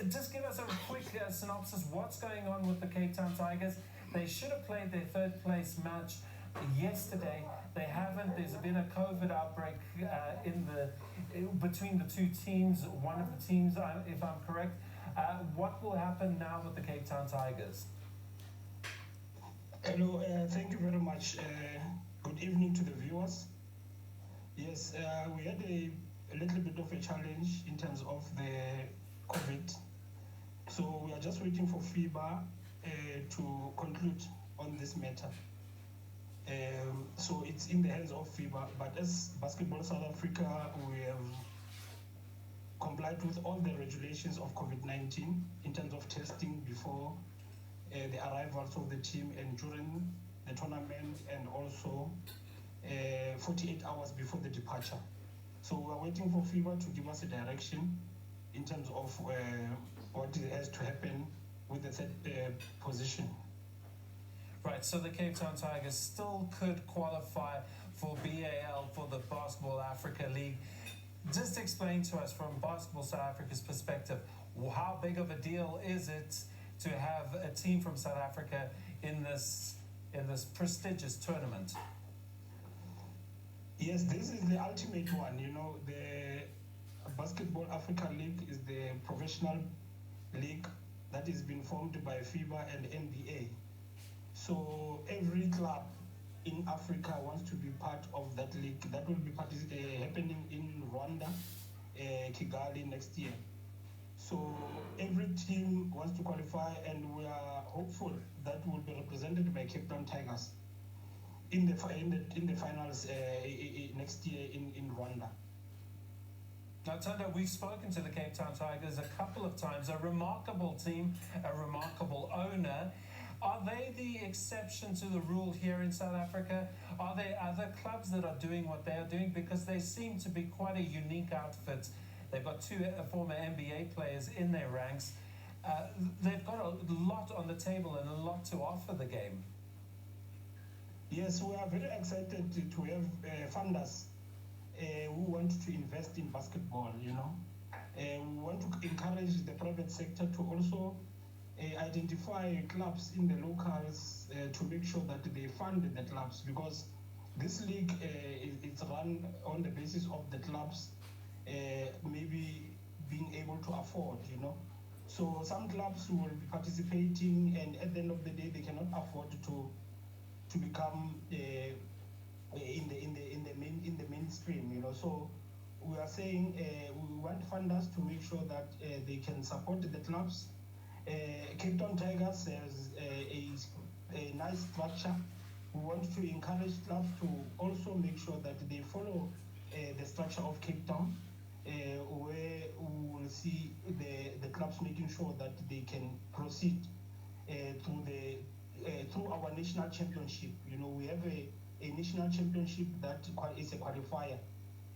Just give us a quick synopsis. What's going on with the Cape Town Tigers? They should have played their third place match yesterday. They haven't. There's been a COVID outbreak between the two teams. One of the teams, if I'm correct. What will happen now with the Cape Town Tigers? Hello, thank you very much. Good evening to the viewers. Yes, we had a little bit of a challenge in terms of the COVID. So we are just waiting for FIBA to conclude on this matter. So it's in the hands of FIBA, but as Basketball South Africa, we have complied with all the regulations of COVID-19 in terms of testing before the arrivals of the team and during the tournament, and also 48 hours before the departure. So we're waiting for FIBA to give us a direction in terms of what has to happen with the third position. Right, so the Cape Town Tigers still could qualify for BAL, for the Basketball Africa League. Just explain to us from Basketball South Africa's perspective, how big of a deal is it to have a team from South Africa in this prestigious tournament? Yes, this is the ultimate one. You know, the Basketball Africa League is the professional league that has been formed by FIBA and NBA. So every club in Africa wants to be part of that league. That will be happening in Rwanda, Kigali next year. So every team wants to qualify, and we are hopeful that will be represented by Cape Town Tigers in the finals next year in Rwanda. Now, Thando, we've spoken to the Cape Town Tigers a couple of times. A remarkable team, a remarkable owner. Are they the exception to the rule here in South Africa? Are there other clubs that are doing what they are doing? Because they seem to be quite a unique outfit. They've got two former NBA players in their ranks. They've got a lot on the table and a lot to offer the game. Yes, we are very excited to have funders who want to invest in basketball, you know. We want to encourage the private sector to also identify clubs in the locals to make sure that they fund the clubs, because this league is run on the basis of the clubs maybe being able to afford, you know. So some clubs will be participating, and at the end of the day, they cannot afford to become in the mainstream, you know. So we are saying we want funders to make sure that they can support the clubs. Cape Town Tigers has a nice structure. We want to encourage clubs to also make sure that they follow the structure of Cape Town, where we will see the clubs making sure that they can proceed through our national championship. You know, we have a national championship that is a qualifier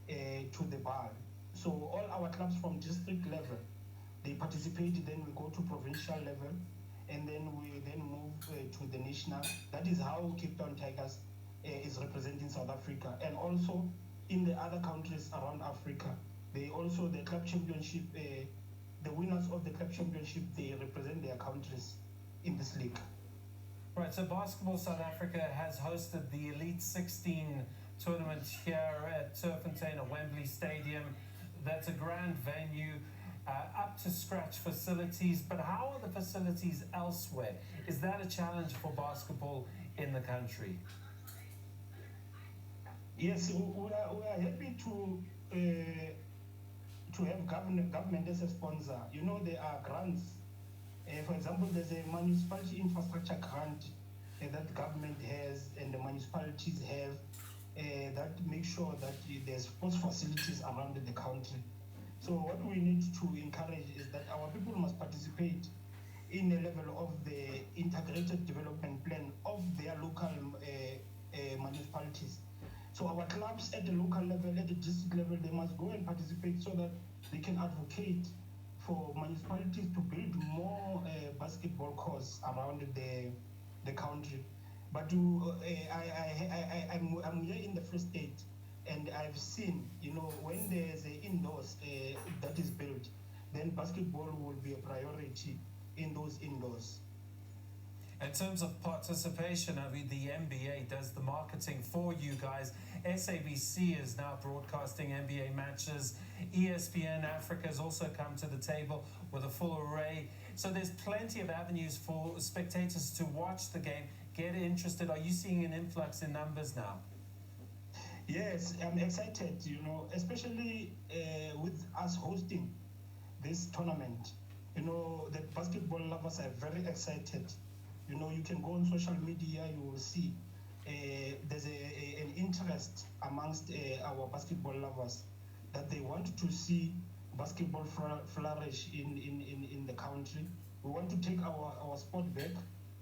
to the BAL. So all our clubs from district level, they participate, then we go to provincial level, and then we move to the national. That is how Cape Town Tigers is representing South Africa. And also in the other countries around Africa, they also, the club championship, the winners of the club championship, they represent their countries in this league. Right, so Basketball South Africa has hosted the Elite 16 tournament here at Turffontein at Wembley Stadium. That's a grand venue, up to scratch facilities, but how are the facilities elsewhere? Is that a challenge for basketball in the country? Yes, we are happy to have government as a sponsor. You know, there are grants. For example, there's a municipality infrastructure grant that government has and the municipalities have that make sure that there's sports facilities around the country. So what we need to encourage is that our people must participate in the level of the integrated development plan of their local municipalities. So our clubs at the local level, at the district level, they must go and participate so that they can advocate for municipalities to build more basketball courts around the country. But I'm here in the Free State, and I've seen, you know, when there's a indoors that is built, then basketball will be a priority in those indoors. In terms of participation, I mean, the NBA does the marketing for you guys. SABC is now broadcasting NBA matches. ESPN Africa has also come to the table with a full array. So there's plenty of avenues for spectators to watch the game, get interested. Are you seeing an influx in numbers now? Yes, I'm excited, especially with us hosting this tournament. The basketball lovers are very excited. You can go on social media, you will see there's an interest amongst our basketball lovers that they want to see basketball flourish in the country. We want to take our sport back.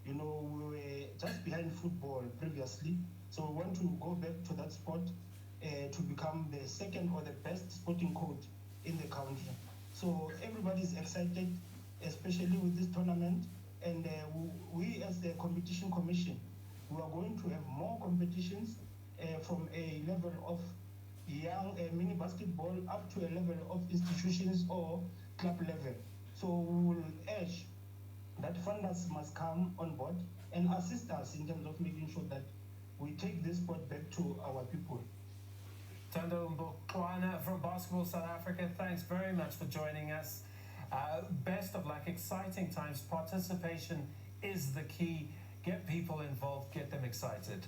We were just behind football previously, so we want to go back to that sport to become the second or the best sporting code in the country. So everybody's excited, especially with this tournament. And we as the competition commission, we are going to have more competitions from a level of young mini basketball up to a level of institutions or club level. So we will urge that funders must come on board and assist us in terms of making sure that we take this sport back to our people. Thando Mboxwana from Basketball South Africa, thanks very much for joining us. Best of luck, exciting times. Participation is the key. Get people involved, get them excited.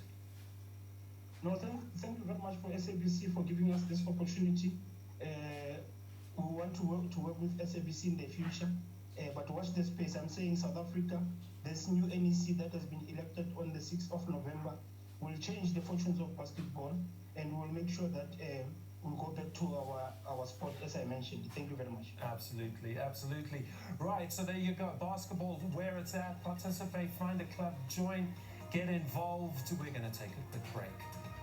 No, thank you very much for SABC for giving us this opportunity. We want to work with SABC in the future, but watch the space. I'm saying South Africa, this new NEC that has been elected on the 6th of November will change the fortunes of basketball, and we'll make sure that we'll go back to our sport, as I mentioned. Thank you very much. Absolutely, absolutely. Right, so there you go. Basketball, where it's at, participate, find a club, join, get involved. We're going to take a quick break.